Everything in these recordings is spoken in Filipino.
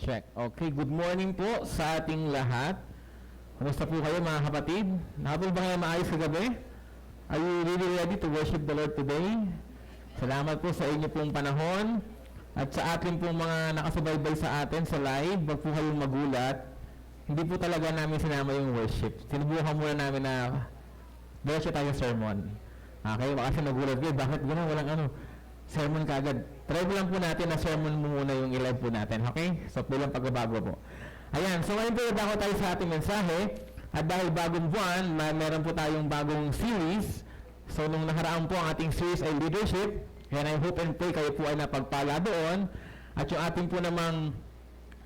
Check. Okay, good morning po sa ating lahat. Kumusta po kayo mga kapatid? Nakapag ba kayo maayos kagabi? Are you really ready to worship the Lord today? Salamat po sa inyo pong panahon at sa ating pong mga nakasubaybay sa atin sa live. Wag po kayong magulat. Hindi po talaga namin sinama yung worship. Sinubukan muna namin na diretso tayo sermon. Okay, baka kasi nagulat kayo. Bakit gano'n? Walang sermon kagad. Try lang po natin na sermon muna yung i-live po natin. Okay? So, bilang pagbabago po. Ayan. So, ngayon po dako tayo sa ating mensahe. At dahil bagong buwan, meron po tayong bagong series. So, nung nakaraan po ang ating series ay leadership. And I hope and pray kayo po ay napagpala doon. At yung ating po namang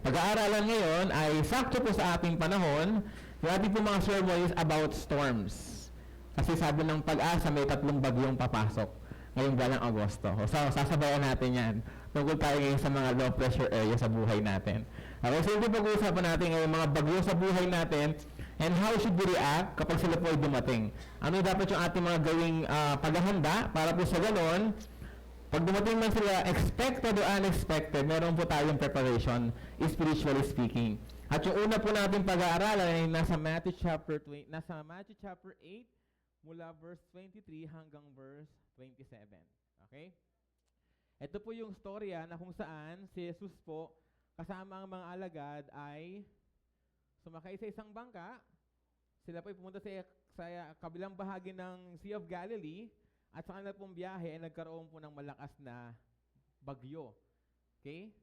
pag-aaralan ngayon ay sakto po sa ating panahon. Yung ating po mga sermon is about storms. Kasi sabi ng Pag-asa, may 3 bagyong papasok ngayong buwan ng Agosto. So, sasabayan natin yan. Tungkol tayo ngayon sa mga low pressure area sa buhay natin. Okay, so ito pag-uusapan natin ngayon mga bagyo sa buhay natin and how should we react kapag sila po ay dumating. Ano dapat yung ating mga gawing paghahanda para po sa ganon, pag dumating man sila, expected o unexpected, meron po tayong preparation, spiritually speaking. At yung una po natin pag-aaralan ay nasa Matthew chapter 8, mula verse 23 hanggang verse 27. Okay? Ito po yung storya na kung saan si Jesus po kasama ang mga alagad ay sumakay sa isang bangka. Sila po ay pumunta sa kabilang bahagi ng Sea of Galilee at sa kanila pong biyahe ay nagkaroon po ng malakas na bagyo. Okay?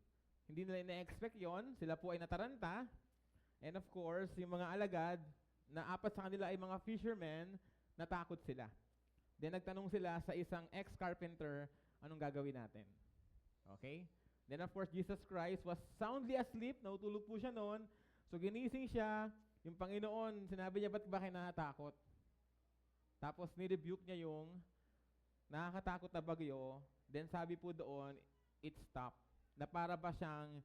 Hindi nila ina-expect yon. Sila po ay nataranta. And of course, yung mga alagad na 4 sa kanila ay mga fishermen, natakot sila. Then nagtanong sila sa isang ex-carpenter, anong gagawin natin? Okay? Then of course, Jesus Christ was soundly asleep, natutulog po siya noon. So ginising siya, yung Panginoon, sinabi niya, ba't ba kayo natatakot? Tapos nirebuke niya yung nakakatakot na bagyo. Then sabi po doon, it stopped. Na para ba siyang,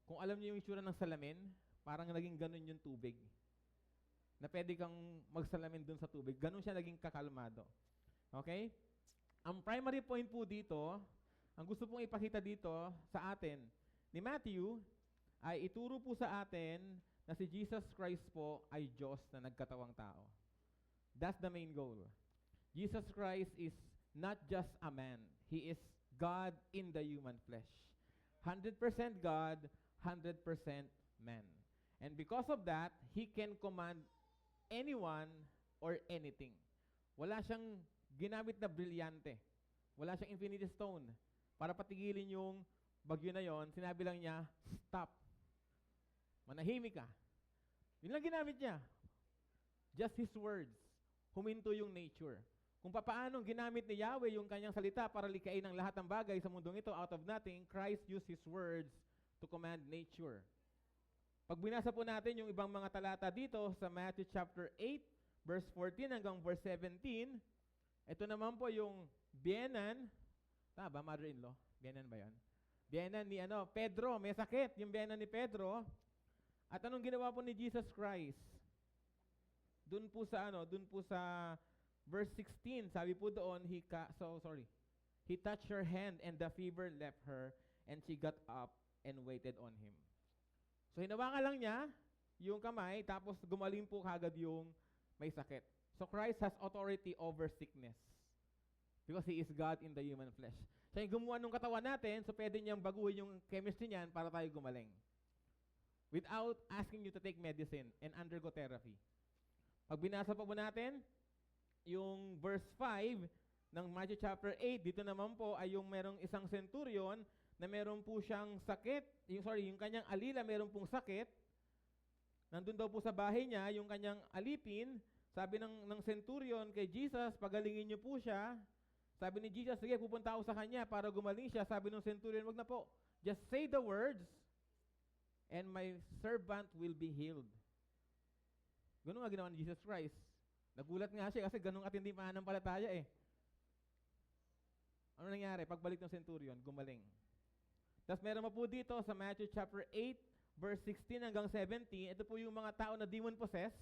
kung alam niyo yung itsura ng salamin, parang naging ganun yung tubig. Na pwede kang magsalamin dun sa tubig. Ganun siya naging kakalmado. Okay? Ang primary point po dito, ang gusto pong ipakita dito sa atin ni Matthew, ay ituro po sa atin na si Jesus Christ po ay Diyos na nagkatawang tao. That's the main goal. Jesus Christ is not just a man. He is God in the human flesh. 100% God, 100% man. And because of that, He can command anyone or anything. Wala siyang ginamit na brilyante. Wala siyang infinity stone para patigilin yung bagyo na yon. Sinabi lang niya, stop. Manahimik ka. Yun lang ginamit niya. Just His words. Huminto yung nature. Kung paano ginamit ni Yahweh yung kanyang salita para likain ang lahat ng bagay sa mundong ito out of nothing, Christ used His words to command nature. Pag binasa po natin yung ibang mga talata dito sa Matthew chapter 8, verse 14 hanggang verse 17, ito naman po yung biyenan, tama ba, mother-in-law? Biyenan ba yan? Biyenan ni Pedro, may sakit, yung biyenan ni Pedro. At anong ginawa po ni Jesus Christ? Doon po sa verse 16, sabi po doon, he touched her hand and the fever left her and she got up and waited on Him. So hinawakan lang niya yung kamay, tapos gumaling po kagad yung may sakit. So Christ has authority over sickness because He is God in the human flesh. Siya yung gumawa ng katawan natin, so pwede niyang baguhin yung chemistry niyan para tayo gumaling. Without asking you to take medicine and undergo therapy. Pag binasa pa po natin, yung verse 5 ng Matthew chapter 8, dito naman po ay yung merong isang centurion na meron po siyang sakit, yung kanyang alila meron pong sakit. Nandun daw po sa bahay niya, yung kanyang alipin, sabi ng centurion kay Jesus, pagalingin niyo po siya. Sabi ni Jesus, sige, pupunta ako sa kanya para gumaling siya. Sabi ng centurion, wag na po. Just say the words and my servant will be healed. Ganun nga ginawa ni Jesus Christ. Nagulat nga siya kasi ganun katindi pananampalataya eh. Ano nangyari? Pagbalik ng centurion, gumaling. Tapos meron po dito sa Matthew chapter 8, verse 16 hanggang 17, ito po yung mga tao na demon possessed.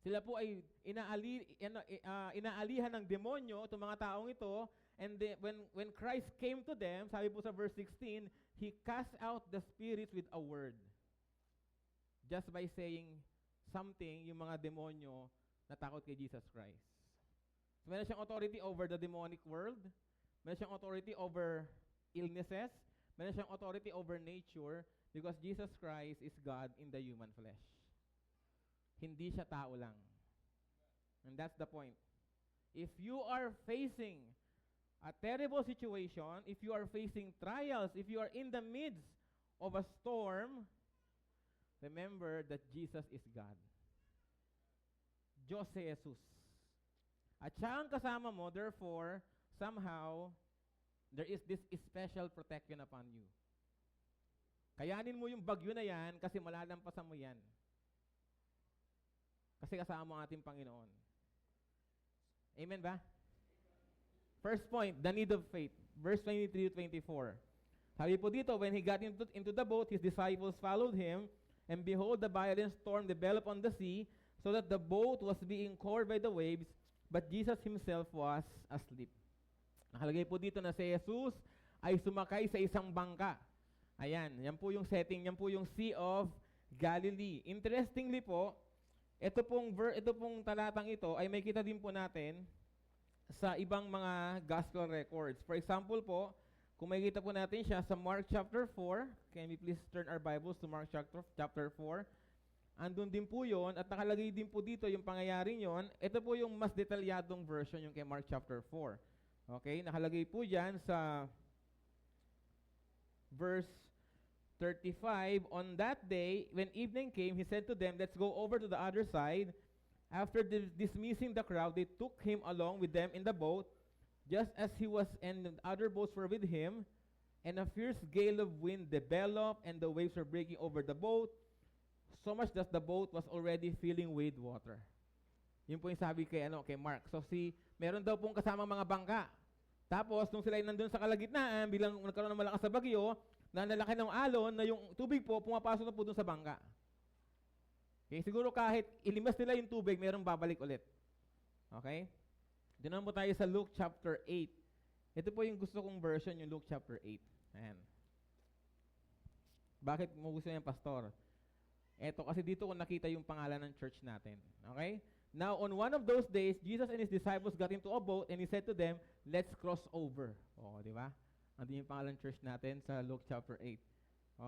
Sila po ay inaalihan ng demonyo, itong mga taong ito, and when Christ came to them, sabi po sa verse 16, He cast out the spirits with a word. Just by saying something, yung mga demonyo natakot kay Jesus Christ. So, meron siyang authority over the demonic world, meron siyang authority over illnesses, meron siyang authority over nature, because Jesus Christ is God in the human flesh. Hindi siya tao lang. And that's the point. If you are facing a terrible situation, if you are facing trials, if you are in the midst of a storm, remember that Jesus is God. Diyos si Jesus. At siya ang kasama mo, therefore, somehow, there is this special protection upon you. Kayanin mo yung bagyo na yan kasi malalampasan mo yan. Kasi kasama ang ating Panginoon. Amen ba? First point, the need of faith. Verse 23-24. Sabi po dito, when he got into the boat, his disciples followed him, and behold, the violent storm developed on the sea, so that the boat was being covered by the waves, but Jesus himself was asleep. Nakalagay po dito na si Jesus ay sumakay sa isang bangka. Ayan, yan po yung setting, yan po yung Sea of Galilee. Interestingly po, ito pong talatang ito ay may kita din po natin sa ibang mga gospel records. For example po, kung makikita po natin siya sa Mark chapter 4, can we please turn our Bibles to Mark chapter 4? Andun din po yun, at nakalagay din po dito yung pangyayaring yon. Ito po yung mas detalyadong version, yung kay Mark chapter 4. Okay, nakalagay po dyan sa verse 35, on that day, when evening came, he said to them, let's go over to the other side. After dismissing the crowd, they took him along with them in the boat, just as he was, and other boats were with him. And a fierce gale of wind developed, and the waves were breaking over the boat, so much that the boat was already filling with water. Yun po yung sabi kay Mark. So meron daw pong kasamang mga bangka. Tapos, nung sila ay nandun sa kalagitnaan, bilang nagkaroon ng malakas na bagyo, na nalaki ng alon, na yung tubig po, pumapasok na po dun sa bangka. Okay, siguro kahit ilimas nila yung tubig, mayroong babalik ulit. Okay? Doon po tayo sa Luke chapter 8. Ito po yung gusto kong version, yung Luke chapter 8. Ayan. Bakit mo gusto yung pastor? Ito, kasi dito ko nakita yung pangalan ng church natin. Okay? Now, on one of those days, Jesus and his disciples got into a boat and he said to them, let's cross over. O, di ba? Andun yung pangalan ng church natin sa Luke chapter 8.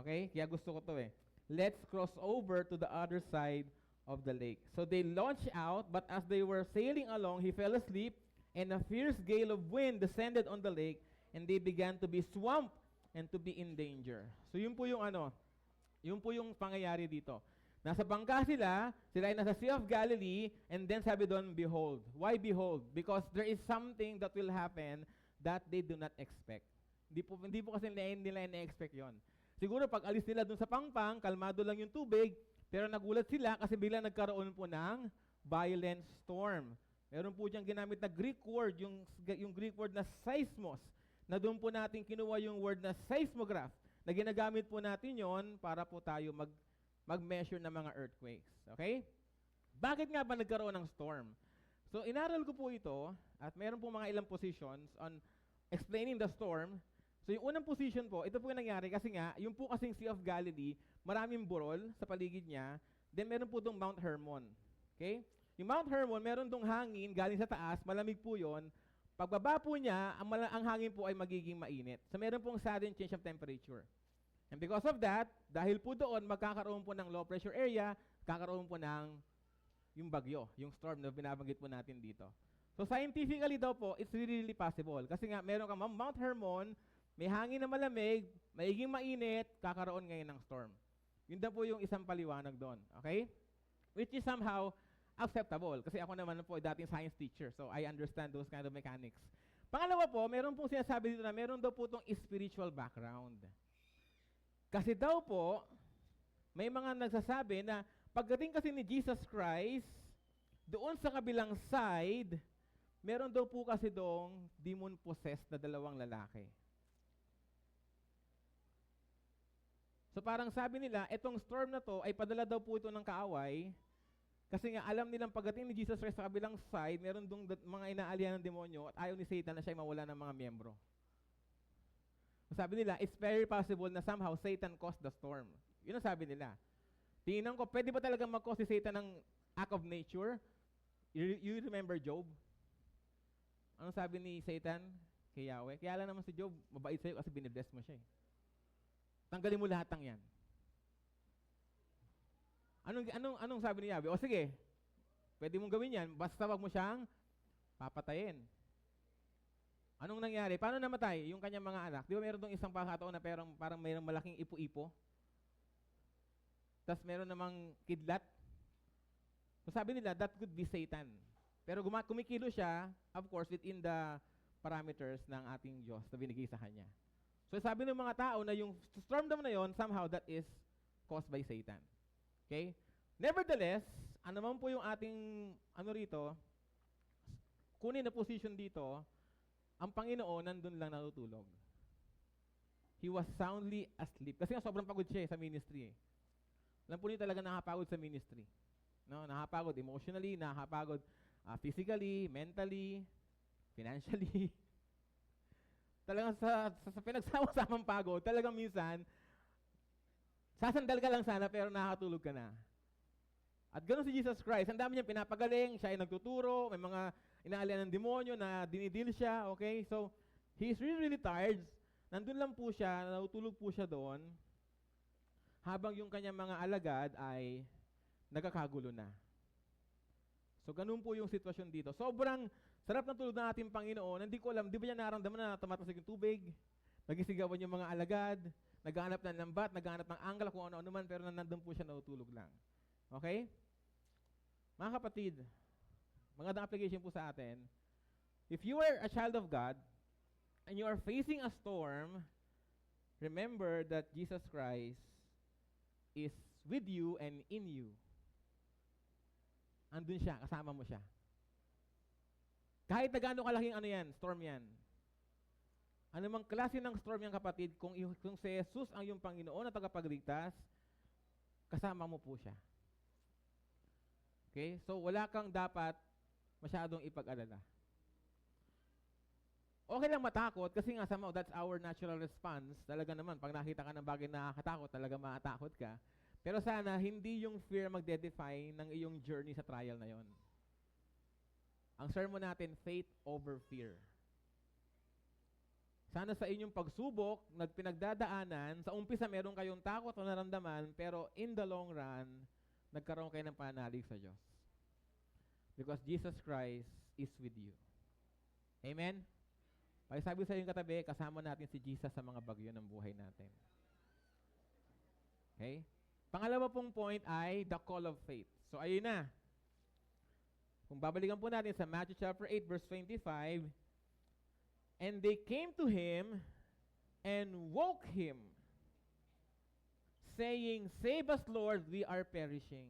Okay? Kaya gusto ko to eh. Let's cross over to the other side of the lake. So they launched out, but as they were sailing along, he fell asleep, and a fierce gale of wind descended on the lake, and they began to be swamped and to be in danger. So yun po yung yun po yung pangyayari dito. Nasa bangka sila ay nasa Sea of Galilee, and then sabi doon, behold. Why behold? Because there is something that will happen that they do not expect. Hindi po kasi nila ina-expect yon. Siguro pag alis nila doon sa pangpang, kalmado lang yung tubig, pero nagulat sila kasi bigla nagkaroon po ng violent storm. Meron po diyang ginamit na Greek word, yung Greek word na seismos, na doon po natin kinuha yung word na seismograph, na ginagamit po natin yon para po tayo mag-measure ng mga earthquakes. Okay? Bakit nga ba nagkaroon ng storm? So, inaral ko po ito, at meron po mga ilang positions on explaining the storm. So, yung unang position po, ito po yung nangyari kasi nga, yung po kasing Sea of Galilee, maraming burol sa paligid niya, then meron po itong Mount Hermon. Okay? Yung Mount Hermon, meron itong hangin galing sa taas, malamig po yon. Pagbaba po niya, ang hangin po ay magiging mainit. So, meron pong sudden change of temperature. And because of that, dahil po doon, magkakaroon po ng low pressure area, kakaroon po ng yung bagyo, yung storm na binabanggit po natin dito. So scientifically daw po, it's really possible. Kasi nga, meron kang Mount Hermon, may hangin na malamig, maiging mainit, kakaroon ngayon ng storm. Yun daw po yung isang paliwanag doon. Okay? Which is somehow acceptable. Kasi ako naman po dating science teacher, so I understand those kind of mechanics. Pangalawa po, meron pong sinasabi dito na meron daw po itong spiritual background. Kasi daw po, may mga nagsasabi na pagdating kasi ni Jesus Christ, doon sa kabilang side, meron daw po kasi doong demon-possessed na dalawang lalaki. So parang sabi nila, itong storm na to ay padala daw po ito ng kaaway Kasi nga, alam nilang pagdating ni Jesus Christ sa kabilang side, meron dong mga inaalihan ng demonyo at ayaw ni Satan na siya mawala ng mga miyembro. Sabi nila, it's very possible na somehow Satan caused the storm. Yun ang sabi nila. Tingnan ko, pwede ba talagang mag-cause si Satan ng act of nature? You remember Job? Anong sabi ni Satan kay Yahweh? Kaya lang naman si Job, mabait sa'yo kasi binibless mo siya eh. Tanggalin mo lahat ng yan. Anong sabi ni Yahweh? O sige, pwede mong gawin yan, basta wag mo siyang papatayin. Anong nangyari? Paano namatay yung kanyang mga anak? Di ba meron dong isang pagkakataon na parang mayroong malaking ipo-ipo? Tapos meron namang kidlat. So sabi nila, that could be Satan. Pero kumikilo siya, of course, within the parameters ng ating Diyos na binigay sa kanya. So sabi ng mga tao na yung storm naman na yon, somehow that is caused by Satan. Okay? Nevertheless, ano man po yung ating, rito, kunin na position dito, ang Panginoon nandun lang natutulog. He was soundly asleep. Kasi nga sobrang pagod siya sa ministry. Alam po niyo talaga nakapagod sa ministry. No? Nakapagod emotionally, nakapagod physically, mentally, financially. Talagang sa pinagsama-samang pagod, talagang minsan, sasandal ka lang sana pero nakakatulog ka na. At ganoon si Jesus Christ, ang dami niyang pinapagaling, siya ay nagtuturo, may mga inaalian ng demonyo na dinidil siya, okay? So, he's really, really tired. Nandun lang po siya, natutulog po siya doon, habang yung kanyang mga alagad ay nagkakagulo na. So, ganun po yung sitwasyon dito. Sobrang sarap ng tulog ng ating Panginoon. Hindi ko alam, di ba niya naramdaman na tumatasig yung tubig? Nagisigawan yung mga alagad, naghahanap ng lambat, naghahanap ng angkla, kung ano-ano man, pero nandun po siya natutulog lang. Okay? Mga kapatid, magandang application po sa atin. If you are a child of God, and you are facing a storm, remember that Jesus Christ is with you and in you. Andun siya, kasama mo siya. Kahit na gaano kalaking storm yan. Ano mang klase ng storm yan, kapatid, kung si Jesus ang iyong Panginoon at tagapagligtas, kasama mo po siya. Okay? So, wala kang dapat masyadong ipag-alala. Okay lang matakot kasi nga somehow that's our natural response. Talaga naman, pag nakita ka ng bagay na nakakatakot, talaga matakot ka. Pero sana, hindi yung fear magde-define ng iyong journey sa trial na yon. Ang sermon natin, faith over fear. Sana sa inyong pagsubok, nagpinagdadaanan, sa umpisa meron kayong takot o naramdaman, pero in the long run, nagkaroon kayo ng panalig sa Diyos. Because Jesus Christ is with you. Amen? Pag sabi sa iyong katabi, kasama natin si Jesus sa mga bagyo ng buhay natin. Okay? Pangalawa pong point ay the call of faith. So, ayun na. Kung babalikan po natin sa Matthew chapter 8, verse 25, and they came to him and woke him, saying, "Save us, Lord, we are perishing."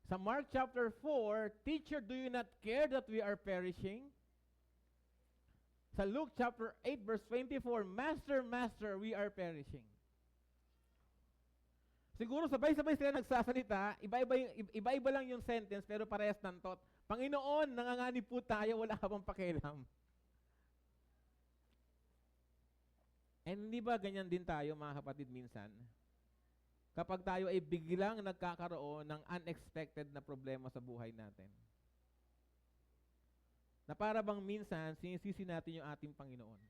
Sa Mark chapter 4, "Teacher, do you not care that we are perishing?" Sa Luke chapter 8, verse 24, "Master, Master, we are perishing." Siguro sabay-sabay sila nagsasalita, iba-iba lang yung sentence, pero parehas ng thought. Panginoon, nanganganib po tayo, wala ka bang pakialam? And hindi ba ganyan din tayo, mga kapatid, minsan? Kapag tayo ay biglang nagkakaroon ng unexpected na problema sa buhay natin. Na para bang minsan, sinisisi natin yung ating Panginoon.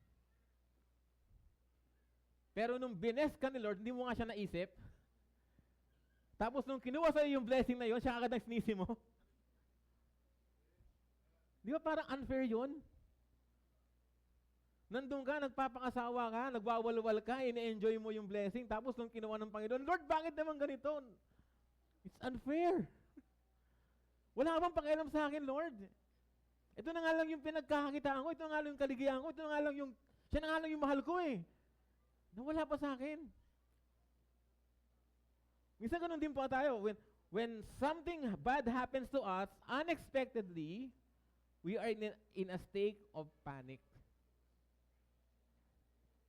Pero nung bless ka ni Lord, hindi mo nga siya naisip. Tapos nung kinuha sa'yo yung blessing na yon, siya agad nagsinisi mo. Di ba parang unfair yun? Nandun ka, nagpapangasawa ka, nagwawalwal ka, ine-enjoy mo yung blessing, tapos nung kinuha ng Panginoon, Lord, bakit naman ganito? It's unfair. Wala ka bang pakialam sa akin, Lord? Ito na nga lang yung pinagkakakitaan ko, ito na nga lang yung kaligayahan ko, ito na nga lang yung, siya na nga lang yung mahal ko eh. Nawala pa sa akin. Minsan ganun din po tayo. When something bad happens to us, unexpectedly, we are in a state of panic.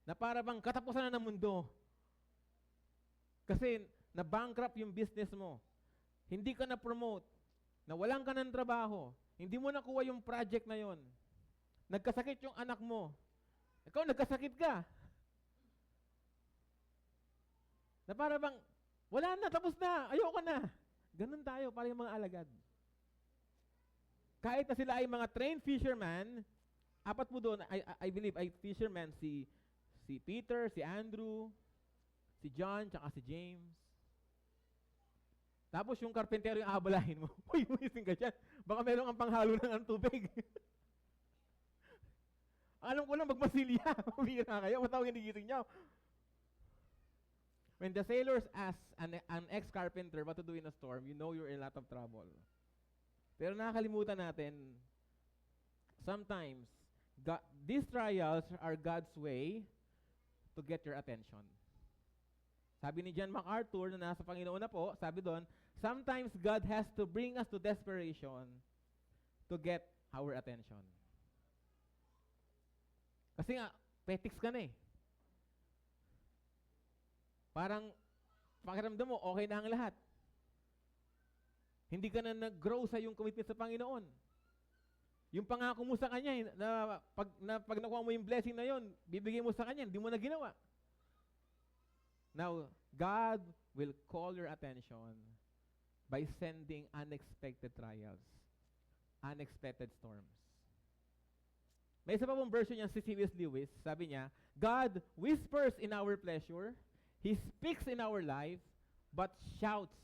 Na para bang katapusan na ng mundo. Kasi na-bankrupt yung business mo. hindi ka na-promote, nawalan ka ng trabaho, hindi mo nakuha yung project na yon, nagkasakit yung anak mo, ikaw nagkasakit ka, na para bang, wala na, tapos na, ayoko na. Ganun tayo, para yung mga alagad. Kahit na sila ay mga trained fisherman, apat po doon, I believe, ay fisherman, si Peter, si Andrew, si John, tsaka si James. Tapos yung karpentero yung abalahin mo. Uy, missing ka dyan. Baka meron kang panghalo ng tubig. Alam ko lang, magmasilya. Mabira kayo, matawag yung gising niyo. When the sailors ask an ex-carpenter what to do in a storm, you know you're in a lot of trouble. Pero nakakalimutan natin, sometimes, these trials are God's way to get your attention. Sabi ni John MacArthur na nasa Panginoon na po, sabi doon, sometimes God has to bring us to desperation to get our attention. Kasi nga, petiks ka na eh. Parang, pakiramdam mo, okay na ang lahat. Hindi ka na nag-grow sa yung commitment sa Panginoon. Yung pangako mo sa Kanya, na pag nakuha mo yung blessing na yon, bibigay mo sa Kanya, hindi mo na ginawa. Now, God will call your attention by sending unexpected trials, unexpected storms. May isa pa pong version niya si C.S. Lewis, sabi niya, God whispers in our pleasure, He speaks in our life, but shouts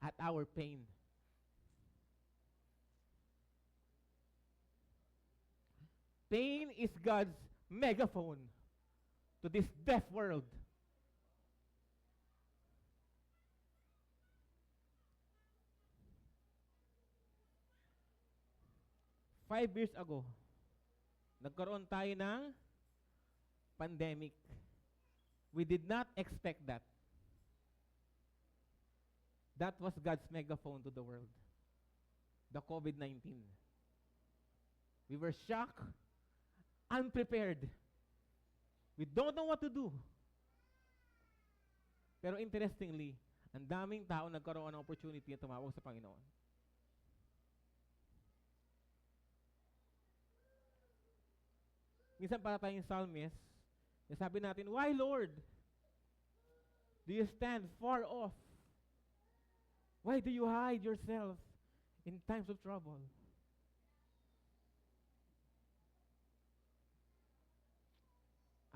at our pain. Pain is God's megaphone to this deaf world. Five years ago, nagkaroon tayo ng pandemic. We did not expect that. That was God's megaphone to the world. The COVID-19. We were shocked, unprepared. We don't know what to do. Pero interestingly, ang daming tao nagkaroon ng opportunity na tumawag sa Panginoon. Minsan para tayong psalmist, sabi natin, why Lord? Do you stand far off? Why do you hide yourself in times of trouble?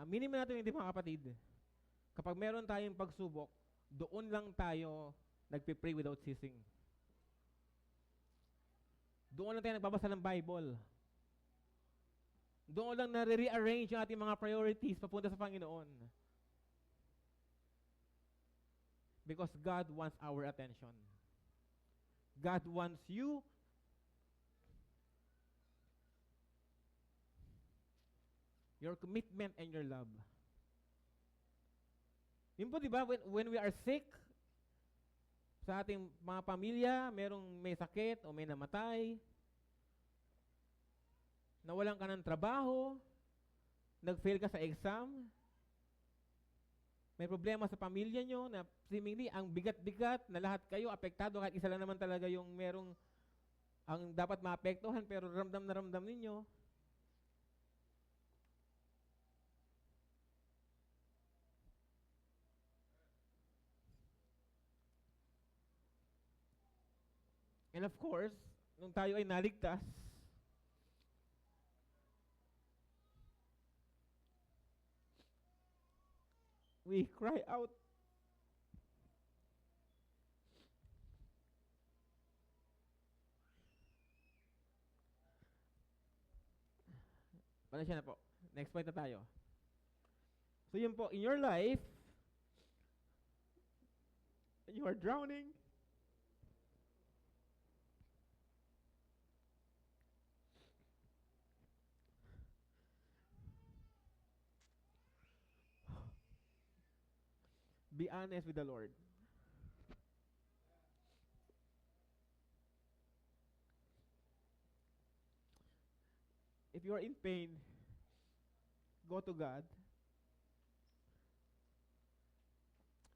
Aminin mo natin hindi mga kapatid, kapag meron tayong pagsubok, doon lang tayo nagpipray without ceasing. Doon lang tayo nagbabasa ng Bible. Doon lang nare-rearrange ang ating mga priorities papunta sa Panginoon. Because God wants our attention. God wants you your commitment and your love. Yun po, di ba, when we are sick, sa ating mga pamilya, may sakit o may namatay, nawalan ka ng trabaho, nag-fail ka sa exam, may problema sa pamilya nyo, na seemingly ang bigat-bigat na lahat kayo apektado, kahit isa lang naman talaga yung merong ang dapat maapektuhan, pero ramdam na ramdam ninyo. And of course, nung tayo ay naligtas, we cry out. Pasensya na po. Next point na tayo. So yun po, in your life, you are drowning, be honest with the Lord. If you are in pain, go to God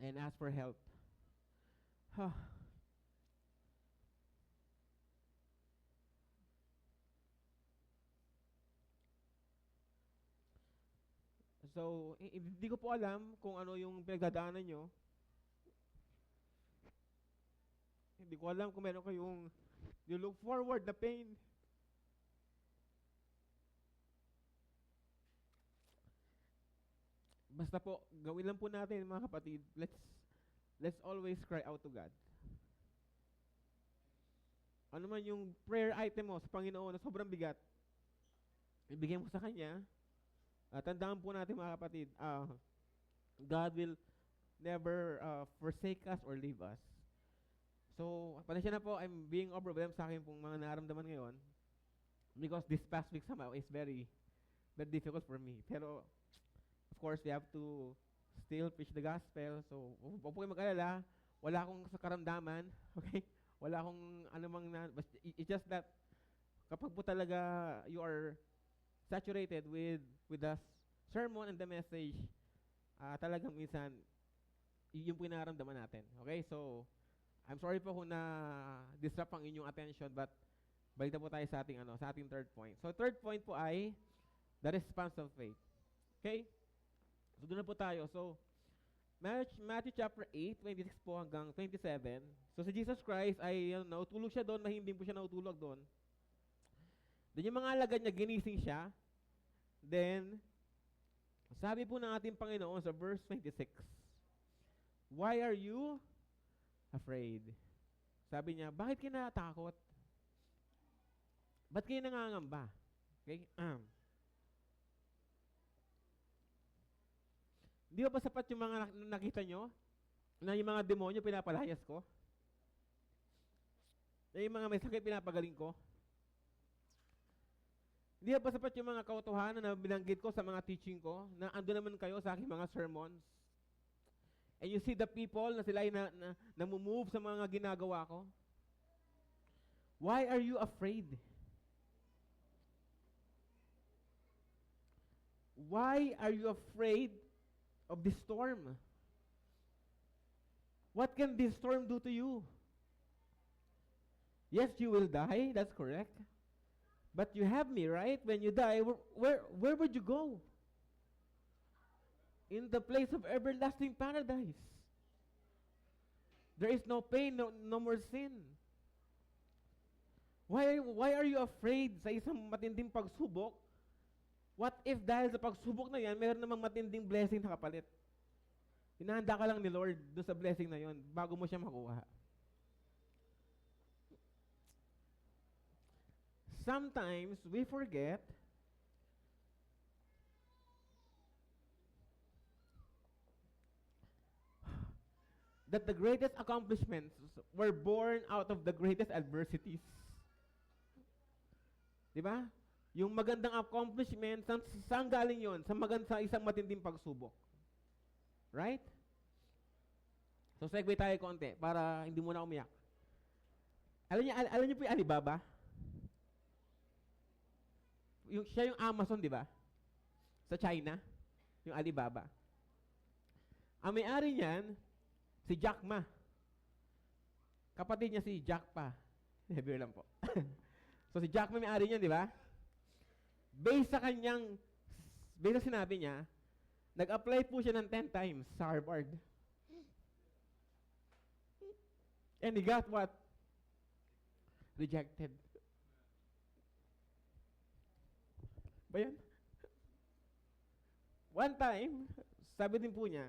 and ask for help. So, hindi ko po alam kung ano yung pinagdadaanan nyo. Hindi ko alam kung meron kayong you look forward na pain. Basta po, gawin lang po natin mga kapatid. Let's always cry out to God. Ano man yung prayer item mo sa Panginoon na sobrang bigat, ibigay mo sa Kanya. Tandaan po natin mga kapatid, God will never forsake us or leave us. So, pasensya na po, I'm being overwhelmed sa akin pong mga nararamdaman ngayon because this past week somehow is very, very difficult for me. Pero, of course, we have to still preach the gospel. So, huwag po kayo mag-alala. Wala akong sa karamdaman. Okay? Wala akong anumang it's just that kapag po talaga you are saturated with the sermon and the message, talagang minsan, yun po yung nararamdaman natin. Okay? So, I'm sorry po kung na-disrupt ang inyong attention, but balik na po tayo sa ating third point. So, third point po ay the response of faith. Okay? So, doon na po tayo. So, Matthew chapter 8, 26 po hanggang 27. So, si Jesus Christ ay nautulog siya doon, mahimbing po siya nautulog doon. Then, yung mga alagad niya, ginising siya. Then, sabi po ng ating Panginoon sa verse 26, "Why are you afraid?" Sabi niya, bakit kayo natatakot? Ba't kayo nangangamba? Okay? Di ba sapat yung mga nakita nyo? Na yung mga demonyo pinapalayas ko? Na yung mga may sakit pinapagaling ko? Di ba sapat yung mga kautuhanan na binanggit ko sa mga teaching ko? Na ando naman kayo sa aking mga sermons? And you see the people na sila ay namumove sa mga ginagawa ko? Why are you afraid? Why are you afraid of this storm? What can this storm do to you? Yes, you will die, that's correct. But you have me, right? When you die, where would you go? In the place of everlasting paradise. There is no pain, no more sin. Why are you afraid sa isang matinding pagsubok? What if dahil sa pagsubok na yan, mayroon namang matinding blessing na kapalit? Hinahanda ka lang ni Lord doon sa blessing na yon bago mo siya makuha. Sometimes we forget that the greatest accomplishments were born out of the greatest adversities. Di ba? Yung magandang accomplishment, saan galing yon? Sa isang matinding pagsubok. Right? So, segue tayo konti para hindi muna umiyak. Alam niyo po yung Alibaba? Siya yung Amazon, di ba? Sa China, yung Alibaba. Ang may-ari niyan, si Jack Ma. Kapatid niya si Jack Pa. Beer lang po. So, si Jack Ma may-ari niyan, di ba? Based sa sinabi niya, nag-apply po siya ng 10 times sa Harvard. And he got what? Rejected. Ba yan? One time, sabi din po niya,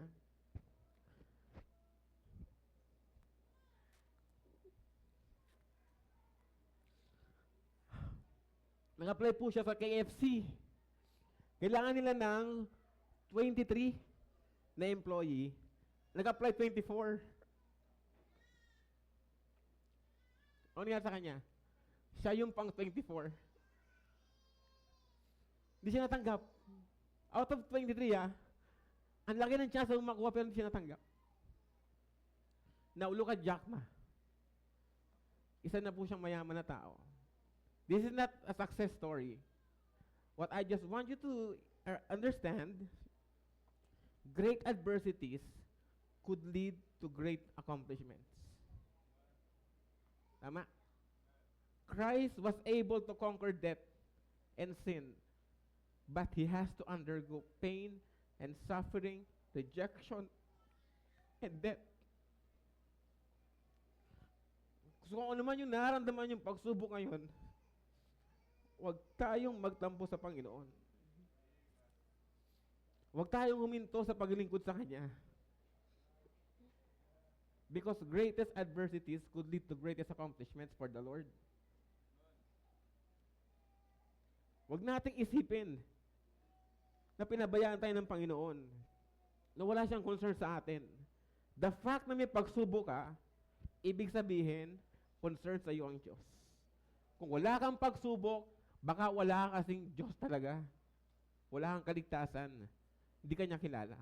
nag-apply po siya sa KFC. Kailangan nila ng 23 na employee. Nag-apply 24. Ano nga sa kanya? Siya yung pang 24. Hindi siya natanggap. Out of 23, ang laki ng chance na makuha pero hindi siya natanggap. Now, look at Jack Ma. Isa na po siyang mayaman na tao. This is not a success story. What I just want you to understand, great adversities could lead to great accomplishments. Tama? Christ was able to conquer death and sin, but He has to undergo pain and suffering, rejection, and death. So kung ano man yung nararamdaman yung pagsubok ngayon, huwag tayong magtampo sa Panginoon. Huwag tayong huminto sa paglingkod sa Kanya. Because greatest adversities could lead to greatest accomplishments for the Lord. Huwag nating isipin na pinabayaan tayo ng Panginoon, na wala siyang concern sa atin. The fact na may pagsubok ka, ibig sabihin, concern sa iyo ang Diyos. Kung wala kang pagsubok, baka wala kasing Diyos talaga. Wala kang kaligtasan. Hindi ka niya kilala.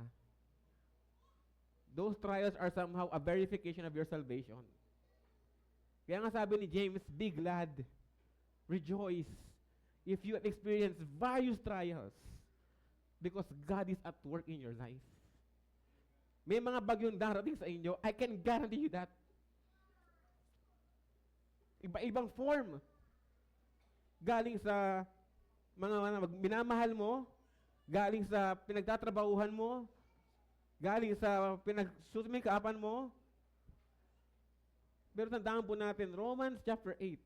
Those trials are somehow a verification of your salvation. Kaya nga sabi ni James, be glad, rejoice, if you have experienced various trials, because God is at work in your life. May mga bagyong darating sa inyo, I can guarantee you that. Iba-ibang form. Galing sa mga minamahal mo, galing sa pinagtatrabahuhan mo, galing sa pinagsusumikaapan mo. Pero tandaan po natin, Romans chapter 8,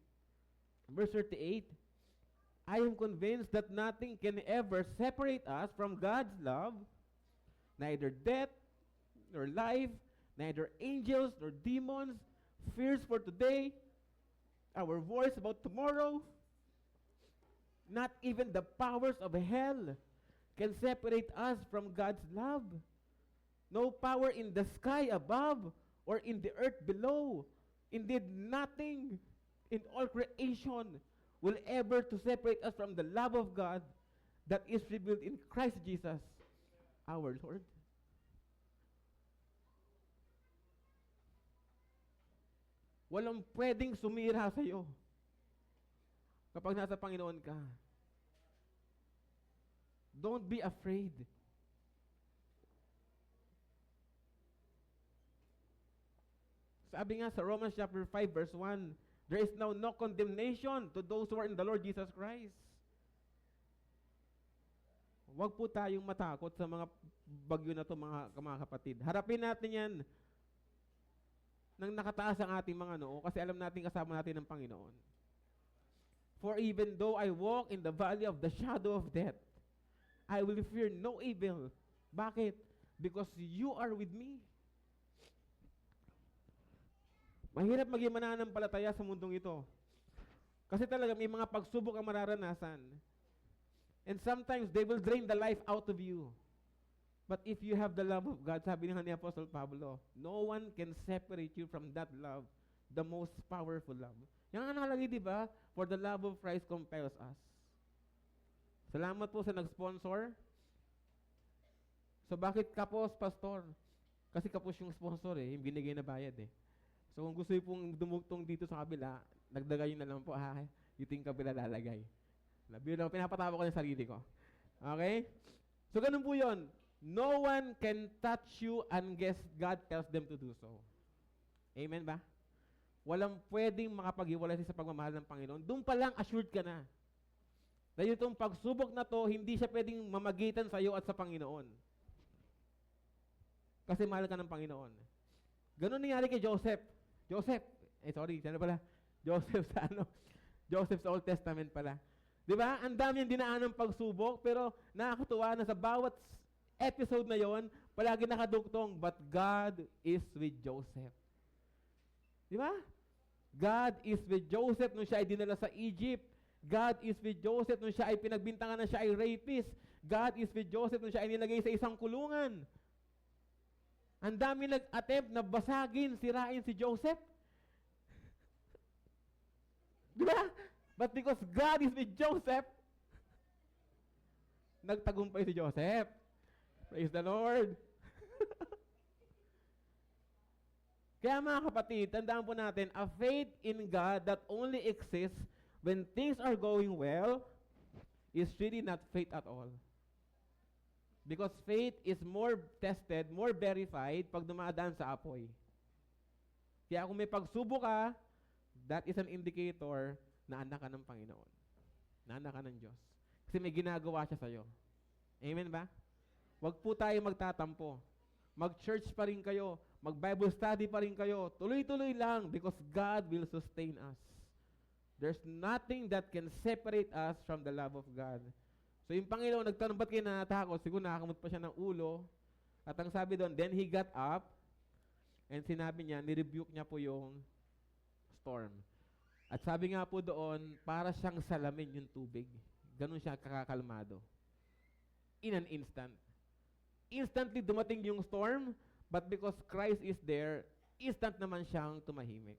verse 38, I am convinced that nothing can ever separate us from God's love, neither death, nor life, neither angels, nor demons, fears for today, our worries about tomorrow, not even the powers of hell can separate us from God's love. No power in the sky above or in the earth below. Indeed, nothing in all creation will ever to separate us from the love of God that is revealed in Christ Jesus, our Lord. Walang pwedeng sumira sa iyo kapag nasa Panginoon ka. Don't be afraid. Sabi nga sa Romans chapter 5 verse 1, there is now no condemnation to those who are in the Lord Jesus Christ. Huwag po tayong matakot sa mga bagyo na to, mga kapatid. Harapin natin yan nang nakataas ang ating mga noo, kasi alam natin kasama natin ng Panginoon. For even though I walk in the valley of the shadow of death, I will fear no evil. Bakit? Because you are with me. Mahirap maging mananampalataya sa mundong ito. Kasi talaga may mga pagsubok ang mararanasan. And sometimes they will drain the life out of you. But if you have the love of God, sabi nga ni Apostle Pablo, no one can separate you from that love, the most powerful love. Yan nga nakalagay, di ba? For the love of Christ compels us. Salamat po sa nag-sponsor. So bakit Kapos, Pastor? Kasi Kapos yung sponsor yung binigay na bayad So kung gusto pong dumugtong dito sa kabila, nagdagay na lang po, ito yung kabila lalagay. Pinapatawa ko ng sarili ko. Okay? So ganun po yun. No one can touch you unless God tells them to do so. Amen ba? Walang pwedeng makapag-iwalay sa pagmamahal ng Panginoon. Doon pa lang assured ka na. Dahil itong pagsubok na to, hindi siya pwedeng mamagitan sa iyo at sa Panginoon. Kasi mahal ka ng Panginoon. Ganun nangyari kay Joseph. Joseph sa Old Testament pala. Di ba? Ang dami yung dinaan ng pagsubok, pero nakakatuwa na sa bawat episode na yon, palagi nakadugtong, but God is with Joseph. Di ba? God is with Joseph nung siya ay dinala sa Egypt. God is with Joseph nung siya ay pinagbintangan na siya ay rapist. God is with Joseph nung siya ay nilagay sa isang kulungan. Ang dami nag-attempt na basagin, sirain si Joseph. Di ba? But because God is with Joseph, nagtagumpay si Joseph. Praise the Lord. Kaya mga kapatid, tandaan po natin, a faith in God that only exists when things are going well is really not faith at all. Because faith is more tested, more verified pag dumadaan sa apoy. Kaya kung may pagsubok ka, that is an indicator na anak ka ng Panginoon. Na anak ka ng Diyos. Kasi may ginagawa siya sa'yo. Amen ba? Huwag po tayo magtatampo. Mag-church pa rin kayo. Mag-Bible study pa rin kayo. Tuloy-tuloy lang because God will sustain us. There's nothing that can separate us from the love of God. So yung Panginoon, nagtanong, ba't kayo natatakot? Siguro nakakamot pa siya ng ulo. At ang sabi doon, then He got up and sinabi niya, nirebuke niya po yung storm. At sabi nga po doon, para siyang salamin yung tubig. Ganun siya kakakalmado. In an instant. Instantly dumating yung storm, but because Christ is there, instant naman siyang tumahimik.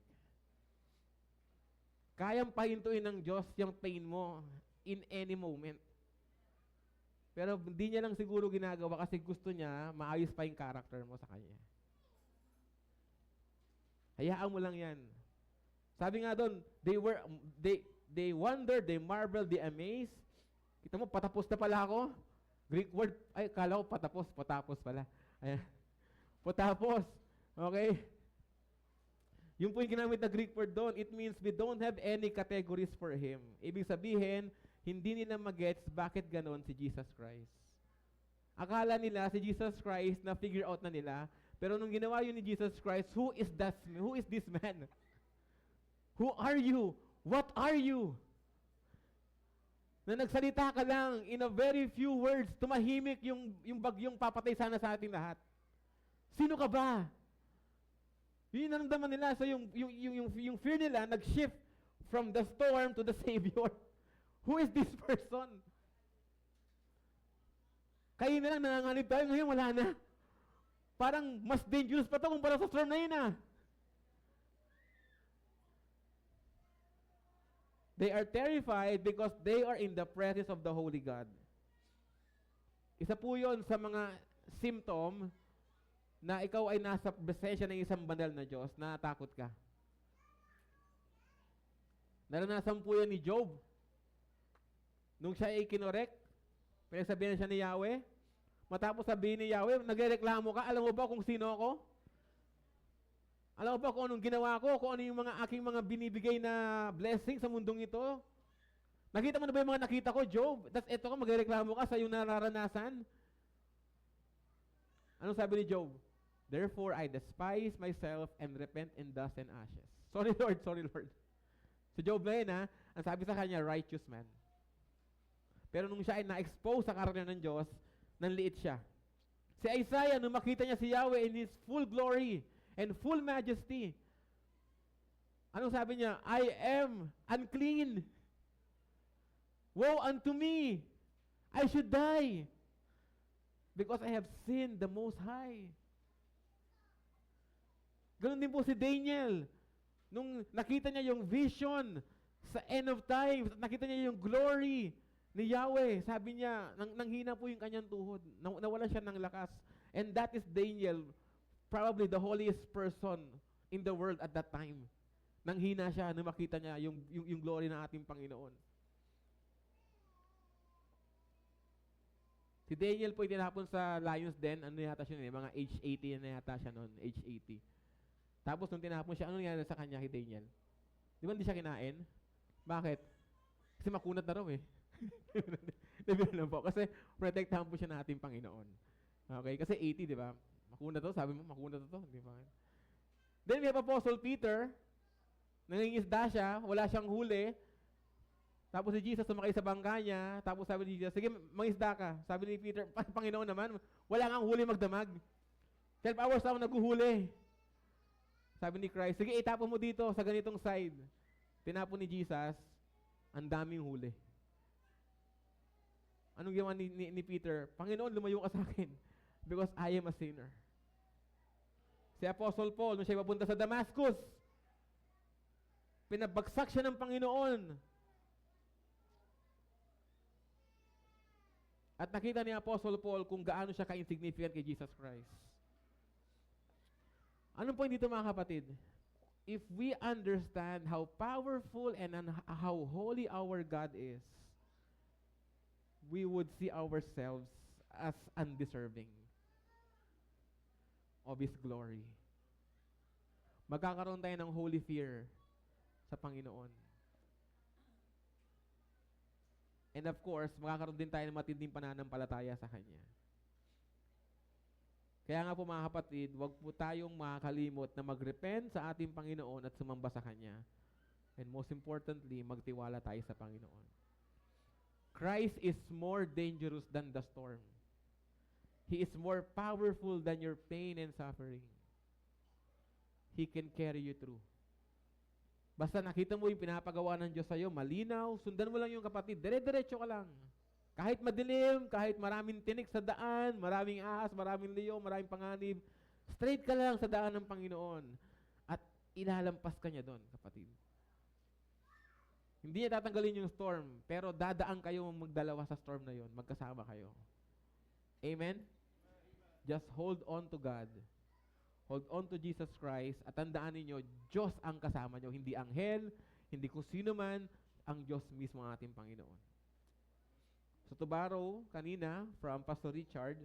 Kayang pahintuin ng Diyos yung pain mo in any moment. Pero hindi niya lang siguro ginagawa kasi gusto niya maayos pa yung character mo sa Kanya. Hayaan mo lang yan. Sabi nga doon, they wondered, they marveled, they amazed. Kita mo, patapos na pala ako. Greek word, ay, kala ko patapos pala. Ayan. Patapos. Okay? Yung po yung ginamit na Greek word doon, it means we don't have any categories for Him. Ibig sabihin, hindi nila magets bakit ganon si Jesus Christ. Akala nila si Jesus Christ na figure out na nila, pero nung ginawa yun ni Jesus Christ, who is this man? Who are you? What are you? Na nagsalita ka lang in a very few words, tumahimik yung bagyong papatay sana sa ating lahat. Sino ka ba? Yun ang naramdaman nila. So yung fear nila nag-shift from the storm to the Savior. Who is this person? Kayo na lang nanganganib tayo, ngayon wala na. Parang mas dangerous pa ito kumpara sa storm na yun ah. They are terrified because they are in the presence of the Holy God. Isa po yun sa mga symptom na ikaw ay nasa presensya ng isang banal na Diyos, natakot ka. Naranasan po yan ni Job. Nung siya ay kinorek, pinagsabihan siya ni Yahweh, matapos sabihin ni Yahweh, nagreklamo ka, alam mo ba kung sino ako? Alam mo ba kung anong ginawa ko? Kung ano yung aking mga binibigay na blessing sa mundong ito? Nakita mo na ba yung mga nakita ko, Job? Tapos eto ka, magreklamo ka sa iyong nararanasan? Anong sabi ni Job? Therefore, I despise myself and repent in dust and ashes. Sorry, Lord. Si Job na yun, ha? Ang sabi sa kanya, righteous man. Pero nung siya ay na-expose sa karakter ng Diyos, nanliit siya. Si Isaiah, nung makita niya si Yahweh in His full glory and full majesty, anong sabi niya? I am unclean. Woe unto me! I should die because I have sinned the Most High. Ganun din po si Daniel. Nung nakita niya yung vision sa end of times, at nakita niya yung glory ni Yahweh, sabi niya, nanghina po yung kanyang tuhod. Nawalan siya ng lakas. And that is Daniel, probably the holiest person in the world at that time. Nanghina siya nung makita niya yung glory ng ating Panginoon. Si Daniel po itinapon sa Lions Den, ano yata siya, mga age 80 na yata siya noon, age 80. Tapos nung tinapon siya, ano nangyari sa kanya kay Daniel? Di ba hindi siya kinain? Bakit? Kasi makunat na raw eh. Nabi lang po. Kasi protektahan po siya ng ating Panginoon. Okay? Kasi 80, di ba? Makunat to, sabi mo, makunat to. Di ba? Then we have Apostle Peter. Nangingisda siya, wala siyang huli. Tapos si Jesus sumakay sa bangka niya. Tapos sabi ni Jesus, sige, mangisda ka. Sabi ni Peter, Panginoon naman, wala kang huli magdamag. 12 hours ako naghuhuli. Sabi ni Christ, sige, itapon mo dito sa ganitong side. Tinapon ni Jesus, ang daming huli. Anong ginawa ni Peter? Panginoon, lumayo ka sa akin because I am a sinner. Si Apostle Paul, nung siya papunta sa Damascus, pinabagsak siya ng Panginoon. At nakita ni Apostle Paul kung gaano siya ka-insignificant kay Jesus Christ. Ano po dito mga kapatid? If we understand how powerful and how holy our God is, we would see ourselves as undeserving of His glory. Magkakaroon tayo ng holy fear sa Panginoon. And of course, magkakaroon din tayo ng matinding pananampalataya sa Kanya. Kaya nga po mga kapatid, huwag po tayong makakalimot na mag-repent sa ating Panginoon at sumamba sa Kanya. And most importantly, magtiwala tayo sa Panginoon. Christ is more dangerous than the storm. He is more powerful than your pain and suffering. He can carry you through. Basta nakita mo yung pinapagawa ng Diyos sa'yo, malinaw, sundan mo lang yung kapatid, dire-diretso ka lang. Kahit madilim, kahit maraming tinik sa daan, maraming ahas, maraming leyo, maraming panganib, straight ka lang sa daan ng Panginoon. At ilalampas ka niya doon, kapatid. Hindi niya tatanggalin yung storm, pero dadaan kayo magdalawa sa storm na yon, magkasama kayo. Amen? Just hold on to God. Hold on to Jesus Christ at tandaan ninyo, Diyos ang kasama nyo, hindi anghel, hindi kung sino man, ang Diyos mismo ang ating Panginoon. So to borrow kanina from Pastor Richard,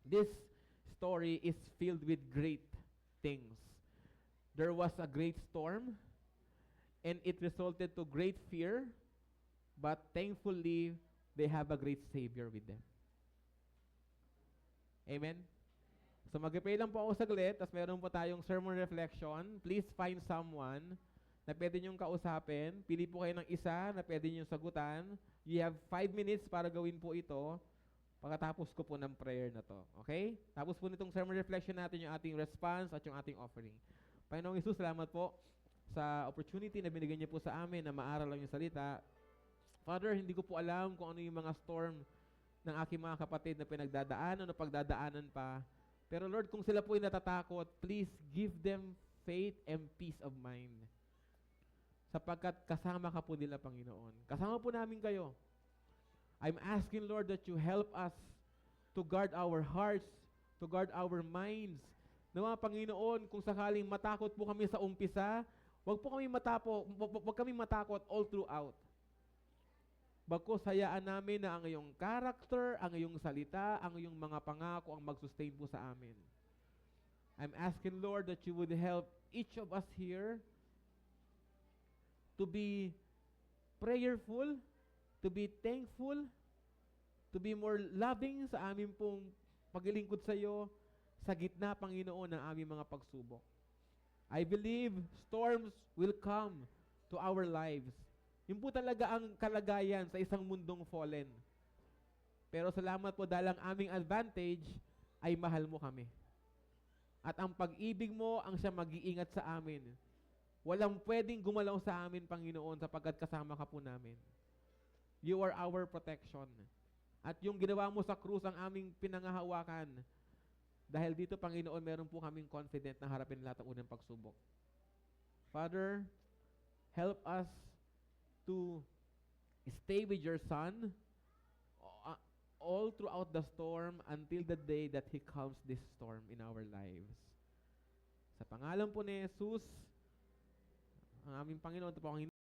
this story is filled with great things. There was a great storm, and it resulted to great fear, but thankfully, they have a great Savior with them. Amen? So mag-pray lang po ako saglit, tapos meron po tayong sermon reflection. Please find someone na pwede niyong kausapin. Pili po kayo ng isa na pwede niyong sagutan. You have 5 minutes para gawin po ito pagkatapos ko po ng prayer na to. Okay? Tapos po nitong sermon reflection natin yung ating response at yung ating offering. Panginoong Hesus, salamat po sa opportunity na binigyan niyo po sa amin na maaral lang yung salita. Father, hindi ko po alam kung ano yung mga storm ng aking mga kapatid na pinagdadaanan o pagdadaanan pa. Pero Lord, kung sila po ay natatakot, please give them faith and peace of mind. Sapagkat kasama ka po nila, Panginoon. Kasama po namin kayo. I'm asking, Lord, that you help us to guard our hearts, to guard our minds. Nawa, Panginoon, kung sakaling matakot po kami sa umpisa, wag kami matakot all throughout. Bagkus hayaan namin na ang iyong character, ang iyong salita, ang iyong mga pangako ang mag-sustain po sa amin. I'm asking, Lord, that you would help each of us here to be prayerful, to be thankful, to be more loving sa aming pong paglilingkod sa iyo sa gitna, Panginoon, ng aming mga pagsubok. I believe storms will come to our lives. Yun po talaga ang kalagayan sa isang mundong fallen. Pero salamat po dahil ang aming advantage ay mahal mo kami. At ang pag-ibig mo ang siya mag-iingat sa amin. Walang pwedeng gumalaw sa amin, Panginoon, sapagkat kasama ka po namin. You are our protection. At yung ginawa mo sa krus ang aming pinangahawakan. Dahil dito, Panginoon, meron po kaming confident na harapin lahat ng unang pagsubok. Father, help us to stay with your Son all throughout the storm until the day that He calms this storm in our lives. Sa pangalan po ni Jesus, ang aming Panginoon, ito po ang